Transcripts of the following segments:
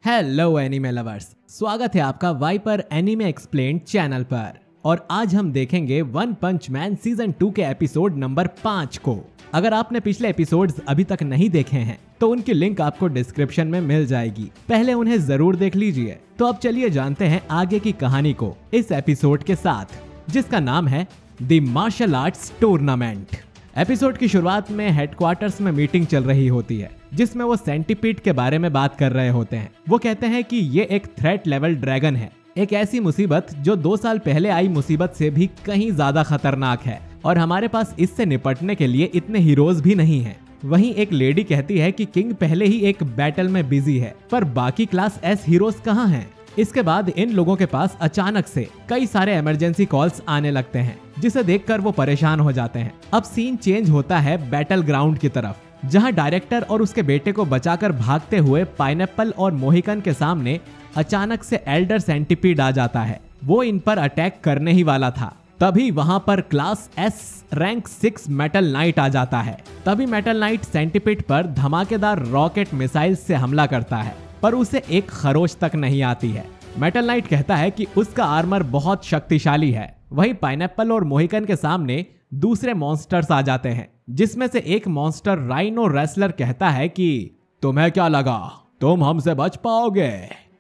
Hello anime lovers, स्वागत है आपका वाइपर एनीमे एक्सप्लेन्ड चैनल पर। और आज हम देखेंगे वन पंच मैन सीजन 2 के एपिसोड नंबर 5 को। अगर आपने पिछले एपिसोड्स अभी तक नहीं देखे हैं तो उनकी लिंक आपको डिस्क्रिप्शन में मिल जाएगी, पहले उन्हें जरूर देख लीजिए। तो अब चलिए जानते हैं आगे की कहानी को इस एपिसोड के साथ, जिसका नाम है the martial arts tournament. Episode की शुरुआत में हेडक्वार्टर्स में मीटिंग चल रही होती है, जिसमें वो सेंटीपीड के बारे में बात कर रहे होते हैं। वो कहते हैं कि ये एक थ्रेट लेवल ड्रैगन है, एक ऐसी मुसीबत जो 2 साल पहले आई मुसीबत से भी कहीं ज्यादा खतरनाक है और हमारे पास इससे निपटने के लिए इतने हीरोज भी नहीं हैं। वहीं एक लेडी कहती है कि किंग पहले ही एक बैटल में बिजी है, पर बाकी क्लास एस हीरोज कहाँ हैं। इसके बाद इन लोगों के पास अचानक से कई सारे इमरजेंसी कॉल्स आने लगते हैं, जिसे देखकर वो परेशान हो जाते हैं। अब सीन चेंज होता है बैटल ग्राउंड की तरफ, जहां डायरेक्टर और उसके बेटे को बचाकर भागते हुए पाइनएप्पल और मोहिकन के सामने अचानक से एल्डर सेंटीपीड आ जाता है। वो इन पर अटैक करने ही वाला था, तभी वहां पर class S rank 6 metal knight आ जाता है। तभी मेटल नाइट सेंटीपीड पर धमाकेदार रॉकेट मिसाइल से हमला करता है, पर उसे एक खरोच तक नहीं आती है। मेटल नाइट कहता है कि उसका आर्मर बहुत शक्तिशाली है। वहीं पाइनएप्पल और मोहिकन के सामने दूसरे मॉन्स्टर्स आ जाते हैं, जिसमें से एक मॉन्स्टर राइनो रेसलर कहता है कि तुम्हें क्या लगा तुम हमसे बच पाओगे।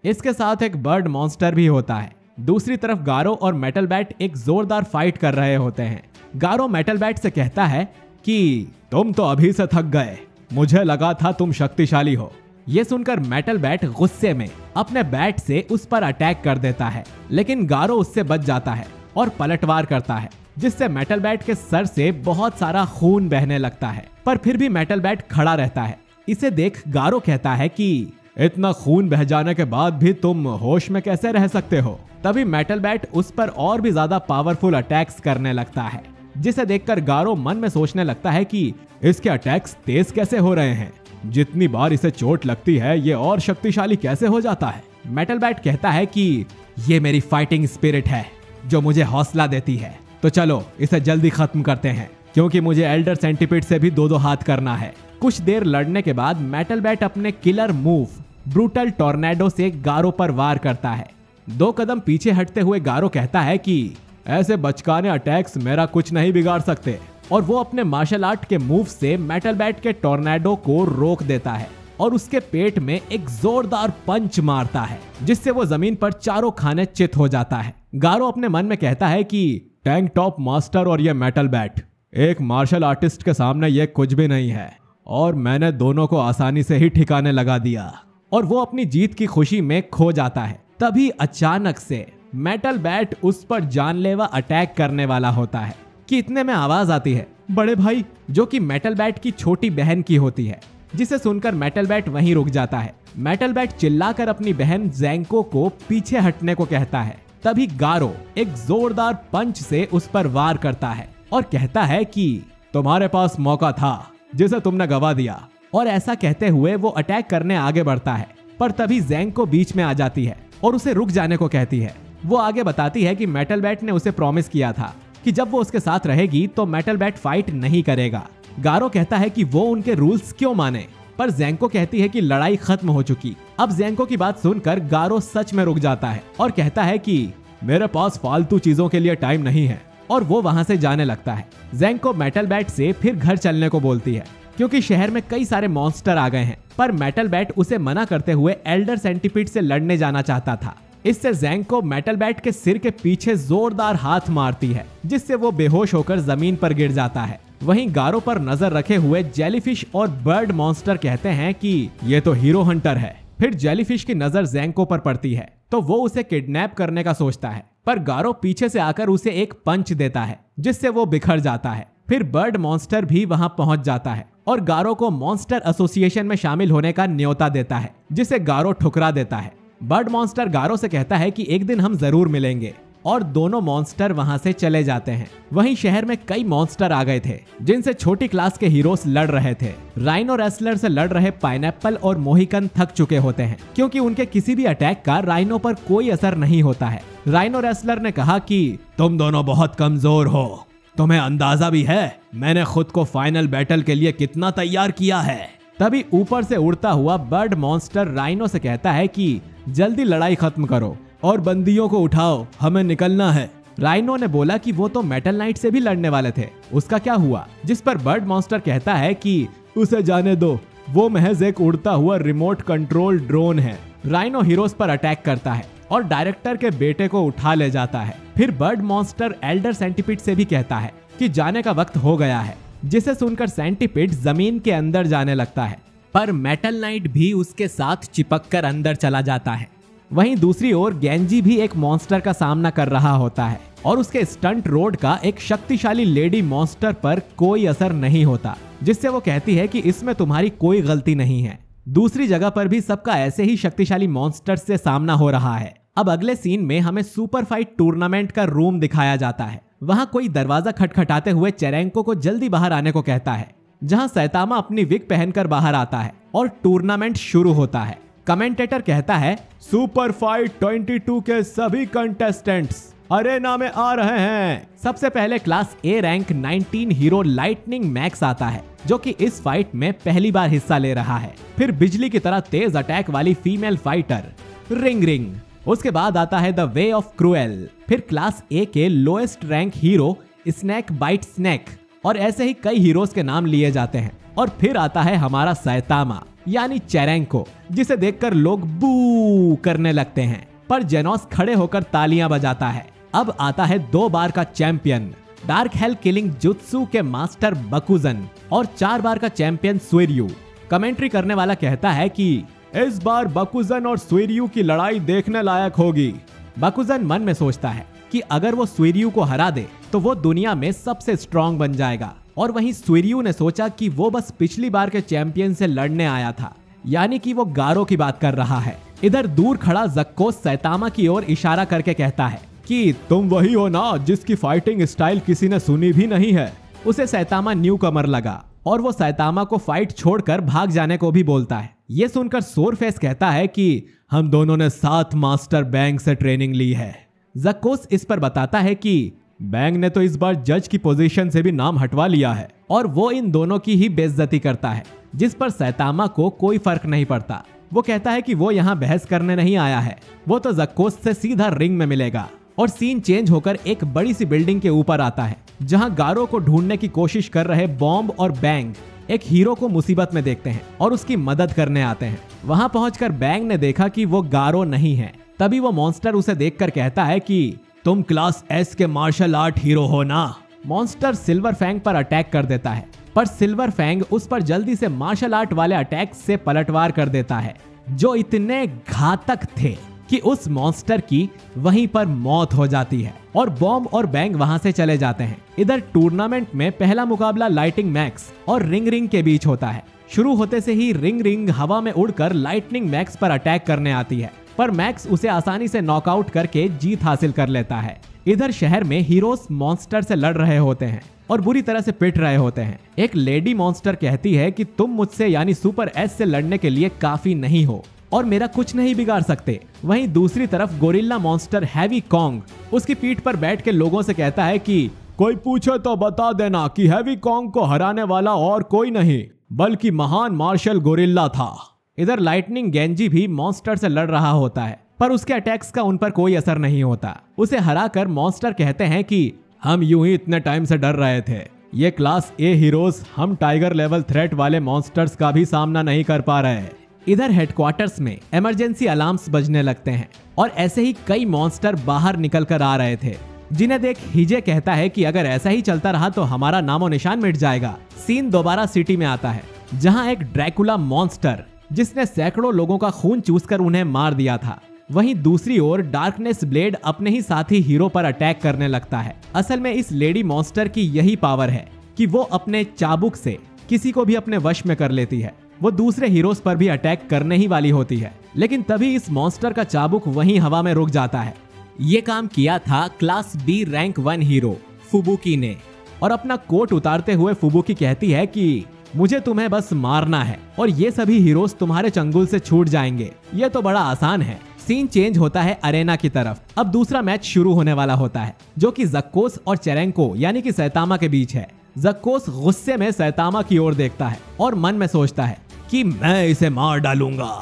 इसके साथ एक बर्ड मॉन्स्टर भी होता है। दूसरी तरफ गारो और मेटल बैट एक जोरदार फाइट कर रहे होते हैं। गारो मेटल बैट से कहता है कि तुम तो अभी से थक गए, मुझे लगा था तुम शक्तिशाली हो। ये सुनकर मेटल बैट गुस्से में अपने बैट से उस पर अटैक कर देता है, लेकिन गारो उससे बच जाता है और पलटवार करता है, जिससे मेटल बैट के सर से बहुत सारा खून बहने लगता है। पर फिर भी मेटल बैट खड़ा रहता है। इसे देख गारो कहता है कि इतना खून बह जाने के बाद भी तुम होश में कैसे रह सकते हो। तभी मेटल बैट उस पर और भी ज्यादा पावरफुल अटैक्स करने लगता है, जिसे देखकर गारो मन में सोचने लगता है कि इसके अटैक्स तेज कैसे हो रहे हैं, जितनी बार इसे चोट लगती है ये और शक्तिशाली कैसे हो जाता है। मेटल बैट कहता है कि ये मेरी फाइटिंग स्पिरिट है जो मुझे हौसला देती है, तो चलो इसे जल्दी खत्म करते हैं, क्योंकि मुझे एल्डर सेंटीपीड से भी 2-2 हाथ करना है। कुछ देर लड़ने के बाद मेटल बैट अपने किलर मूव ब्रूटल टॉर्नेडो से गारो पर वार करता है। 2 कदम पीछे हटते हुए गारो कहता है कि ऐसे बचकाने अटैक्स मेरा कुछ नहीं बिगाड़ सकते, और वो अपने मार्शल आर्ट के मूव से मेटल बैट के टॉर्नेडो को रोक देता है और उसके पेट में एक जोरदार पंच मारता है, जिससे वो जमीन पर चारों खाने चित हो जाता है। गारो अपने मन में कहता है कि टैंक टॉप मास्टर और ये मेटल बैट एक मार्शल आर्टिस्ट के सामने ये कुछ भी नहीं है, और मैंने दोनों को आसानी से ही ठिकाने लगा दिया। और वो अपनी जीत की खुशी में खो जाता है। तभी अचानक से मेटल बैट उस पर जानलेवा अटैक करने वाला होता है कि इतने में आवाज आती है बड़े भाई, जो कि मेटल बैट की छोटी बहन की होती है, जिसे सुनकर मेटल बैट वहीं रुक जाता है। मेटल बैट चिल्लाकर अपनी बहन ज़ेंको को पीछे हटने को कहता है। तभी गारो एक जोरदार पंच से उस पर वार करता है और कहता है कि तुम्हारे पास मौका था जिसे तुमने गवा दिया। और ऐसा कहते हुए वो अटैक करने आगे बढ़ता है, पर तभी ज़ेंको बीच में आ जाती है और उसे रुक जाने को कहती है। वो आगे बताती है कि मेटल बैट ने उसे प्रॉमिस किया था कि जब वो उसके साथ रहेगी तो मेटल बैट फाइट नहीं करेगा। गारो कहता है कि वो उनके रूल्स क्यों माने, पर ज़ेंको कहती है कि लड़ाई खत्म हो चुकी। अब ज़ेंको की बात सुनकर गारो सच में रुक जाता है और कहता है कि मेरे पास फालतू चीजों के लिए टाइम नहीं है, और वो वहां से जाने लगता है। ज़ेंको मेटल बैट से फिर घर चलने को बोलती है, क्योंकि शहर में कई सारे मॉन्स्टर आ गए हैं। पर मेटल बैट उसे मना करते हुए एल्डर सेंटीपीड से लड़ने जाना चाहता था। इससे ज़ेंको मेटल बैट के सिर के पीछे जोरदार हाथ मारती है, जिससे वो बेहोश होकर जमीन पर गिर जाता है। वहीं गारो पर नजर रखे हुए जेलीफिश और बर्ड मॉन्स्टर कहते हैं कि ये तो हीरो हंटर है। फिर जेलीफिश की नजर ज़ेंको पर पड़ती है, तो वो उसे किडनैप करने का सोचता है, पर गारो पीछे से आकर उसे एक पंच देता है, जिससे वो बिखर जाता है। फिर बर्ड मॉन्स्टर भी वहां पहुंच जाता है और गारो को मॉन्स्टर एसोसिएशन में शामिल होने का न्योता देता है, जिसे गारो ठुकरा देता है। बर्ड मॉन्स्टर गारो से कहता है कि एक दिन हम जरूर मिलेंगे, और दोनों मॉन्स्टर वहां से चले जाते हैं। वहीं शहर में कई मॉन्स्टर आ गए थे, जिनसे छोटी क्लास के हीरोज लड़ रहे थे। राइनो रेसलर से लड़ रहे पाइनएप्पल और मोहिकन थक चुके होते हैं, क्योंकि उनके किसी भी अटैक का राइनो पर कोई असर नहीं होता है। राइनो रेसलर ने कहा कि तुम दोनों बहुत कमजोर हो, तुम्हें अंदाजा भी है मैंने खुद को फाइनल बैटल के लिए कितना तैयार किया है। तभी ऊपर से उड़ता हुआ बर्ड मॉन्स्टर राइनो से कहता है कि जल्दी लड़ाई खत्म करो और बंदियों को उठाओ, हमें निकलना है। राइनो ने बोला कि वो तो मेटल नाइट से भी लड़ने वाले थे, उसका क्या हुआ? जिस पर बर्ड मॉन्स्टर कहता है कि उसे जाने दो, वो महज एक उड़ता हुआ रिमोट कंट्रोल ड्रोन है। राइनो हीरोज पर अटैक करता है और डायरेक्टर के बेटे को उठा ले जाता है। फिर बर्ड मॉन्स्टर एल्डर सेंटीपीड से भी कहता है कि जाने का वक्त हो गया है, जिसे सुनकर सेंटीपीड जमीन के अंदर जाने लगता है, पर मेटल नाइट भी उसके साथ चिपककर अंदर चला जाता है। वहीं दूसरी ओर गेंजी भी एक मॉन्स्टर का सामना कर रहा होता है और उसके स्टंट रोड का एक शक्तिशाली लेडी मॉन्स्टर पर कोई असर नहीं होता, जिससे वो कहती है कि इसमें तुम्हारी कोई गलती नहीं है। दूसरी जगह पर भी सबका ऐसे ही शक्तिशाली मॉन्स्टर से सामना हो रहा है। अब अगले सीन में हमें सुपर फाइट टूर्नामेंट का रूम दिखाया जाता है। वहां कोई दरवाजा खटखटाते हुए चेरेंको को जल्दी बाहर आने को कहता है, जहां सैतामा अपनी विग पहनकर बाहर आता है और टूर्नामेंट शुरू होता है। कमेंटेटर कहता है, सुपर फाइट 22 के सभी कंटेस्टेंट्स अरेना में आ रहे हैं। सबसे पहले class A rank 19 hero lightning max आता है, जो कि इस फाइट में पहली बार हिस्सा ले रहा है। फिर बिजली की तरह तेज अटैक वाली फीमेल फाइटर रिंग रिंग। उसके बाद आता है द वे ऑफ क्रूएल। फिर क्लास ए के lowest rank hero snack bite snack, और ऐसे ही कई हीरोज के नाम लिए जाते हैं। और फिर आता है हमारा सैतामा यानी चेरेंको, जिसे देखकर लोग बू करने लगते हैं, पर जेनोस खड़े होकर तालियां बजाता है। अब आता है 2 बार का champion dark hello killing jutsu के मास्टर बकुजन और 4 बार का चैंपियन सुइर्यू। कमेंट्री करने वाला कहता है कि इस बार बकुजन और सुइर्यू की लड़ाई देखने लायक होगी। बकुजन मन में सोचता है कि अगर वो सुइर्यू को हरा दे तो वो दुनिया में सबसे स्ट्रॉन्ग बन जाएगा। और वहीं सुइर्यू ने सोचा कि वो बस पिछली बार के चैंपियन से लड़ने आया था, यानी कि वो गारो की बात कर रहा है। इधर दूर खड़ा जक्को सैतामा की ओर इशारा करके कहता है कि तुम वही हो ना जिसकी फाइटिंग स्टाइल किसी ने सुनी भी नहीं है। उसे सैतामा न्यू कमर लगा और वो सैतामा को फाइट छोड़कर भाग जाने को भी बोलता है। ये सुनकर सोरफेस कहता है कि हम दोनों ने साथ मास्टर बैंग से ट्रेनिंग ली है। जक्कोस इस पर बताता है कि बैंग ने तो इस बार जज की पोजीशन से भी नाम हटवा लिया है और वो इन दोनों की ही बेइज्जती करता है, जिस पर सैतामा को कोई फर्क नहीं पड़ता। वो कहता है कि वो यहाँ बहस करने नहीं आया है, वो तो जक्कोस से सीधा रिंग में मिलेगा। और सीन चेंज होकर एक बड़ी सी बिल्डिंग के ऊपर आता है, जहां गारो को ढूंढने की कोशिश कर रहे बॉम्ब और बैंग एक हीरो को मुसीबत में देखते हैं और उसकी मदद करने आते हैं। वहां पहुंचकर बैंग ने देखा कि वो गारो नहीं है। तभी वो मॉन्स्टर उसे देखकर कहता है कि तुम क्लास एस के मार्शल आर्ट हीरो हो ना। मॉन्स्टर सिल्वर फैंग पर अटैक कर देता है, पर सिल्वर फैंग उस पर जल्दी से मार्शल आर्ट वाले अटैक से पलटवार कर देता है, जो इतने घातक थे कि उस मॉन्स्टर की वहीं पर मौत हो जाती है और बॉम्ब और बैंग वहां से चले जाते हैं। इधर टूर्नामेंट में पहला मुकाबला लाइटिंग मैक्स और रिंग रिंग के बीच होता है। शुरू होते से ही रिंग रिंग हवा में उड़कर लाइटनिंग मैक्स पर अटैक करने आती है, पर मैक्स उसे आसानी से नॉकआउट करके जीत हासिल कर लेता है। इधर शहर में हीरोज मॉन्स्टर से लड़ रहे होते हैं और बुरी तरह से पिट रहे होते हैं। एक लेडी मॉन्स्टर कहती है कि तुम मुझसे यानी सुपर एस से लड़ने के लिए काफी नहीं हो और मेरा कुछ नहीं बिगाड़ सकते। वहीं दूसरी तरफ गोरिल्ला मॉन्स्टर हैवी कॉन्ग उसकी पीठ पर बैठ के लोगों से कहता है कि कोई पूछे तो बता देना कि हैवी कॉन्ग को हराने वाला और कोई नहीं बल्कि महान मार्शल गोरिल्ला था। इधर लाइटनिंग गेंजी भी मॉन्स्टर से लड़ रहा होता है, पर उसके अटैक्स का उन पर कोई असर नहीं होता। उसे हराकर मॉन्स्टर कहते हैं कि हम यूं ही इतने टाइम से डर रहे थे। ये क्लास ए हीरोज हम टाइगर लेवल थ्रेट वाले मॉन्स्टर्स का भी सामना नहीं कर पा रहे। इधर हेडक्वार्टर्स में इमरजेंसी अलार्म्स बजने लगते हैं और ऐसे ही कई मॉन्स्टर बाहर निकल कर आ रहे थे, जिन्हें देख हिजे कहता है कि अगर ऐसा ही चलता रहा तो हमारा नामो निशान मिट जाएगा। सीन दोबारा सिटी में आता है, जहां एक ड्रैकुला मॉन्स्टर जिसने सैकड़ों लोगों का खून चूसकर उन्हें मार दिया था। वहीं दूसरी ओर डार्कनेस ब्लेड अपने ही साथी हीरो पर अटैक करने लगता है। असल में इस लेडी मॉन्स्टर की यही पावर है कि वो अपने चाबुक से किसी को भी अपने वश में कर लेती है। वो दूसरे हीरोज पर भी अटैक करने ही वाली होती है, लेकिन तभी इस मॉन्स्टर का चाबुक वहीं हवा में रुक जाता है। ये काम किया था क्लास बी रैंक 1 हीरो फुबुकी ने, और अपना कोट उतारते हुए फुबुकी कहती है कि मुझे तुम्हें बस मारना है और ये सभी हीरोज तुम्हारे चंगुल से छूट जाएंगे। ये तो बड़ा आसान है। सीन चेंज होता है अरेना की तरफ। अब दूसरा मैच शुरू होने वाला होता है, जो कि जक्कोस और चेरेंको यानी कि सैतामा के बीच है। जक्कोस गुस्से में सैतामा की ओर देखता है और मन में सोचता है कि मैं इसे मार डालूंगा।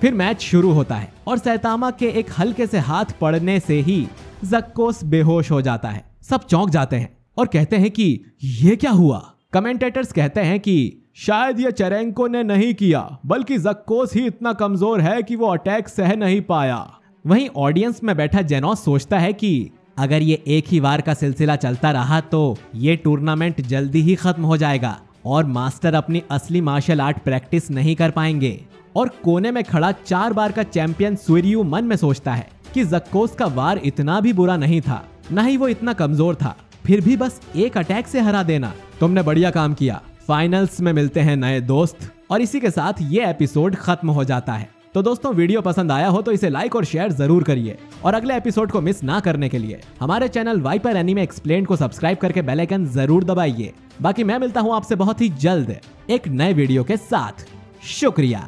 फिर मैच शुरू होता है और सैतामा के एक हल्के से हाथ पड़ने से ही ज़क्कोस बेहोश हो जाता है। सब चौंक जाते हैं और कहते हैं कि ये क्या हुआ। कमेंटेटर्स कहते हैं कि शायद ये चेरेंको ने नहीं किया, बल्कि ज़क्कोस ही इतना कमजोर है कि वो अटैक सह नहीं पाया। वहीं ऑडियंस में बैठा जेनोस सोचता है कि अगर ये एक ही वार का सिलसिला चलता रहा तो ये टूर्नामेंट जल्दी ही खत्म हो जाएगा और मास्टर अपनी असली मार्शल आर्ट प्रैक्टिस नहीं कर पाएंगे। और कोने में खड़ा 4 बार का चैंपियन सुइरियू मन में सोचता है कि ज़क्कोस का वार इतना भी बुरा नहीं था, ना ही वो इतना कमजोर था, फिर भी बस एक अटैक से हरा देना, तुमने बढ़िया काम किया। फाइनल्स में मिलते हैं नए दोस्त। और इसी के साथ ये एपिसोड खत्म हो जाता है। तो दोस्तों, वीडियो पसंद आया हो तो इसे लाइक और शेयर जरूर करिए और अगले एपिसोड को मिस ना करने के लिए हमारे चैनल वाइपर एनीमे एक्सप्लेन्ड को सब्सक्राइब करके बेल आइकन जरूर दबाइए। बाकी मैं मिलता हूँ आपसे बहुत ही जल्द एक नए वीडियो के साथ। शुक्रिया।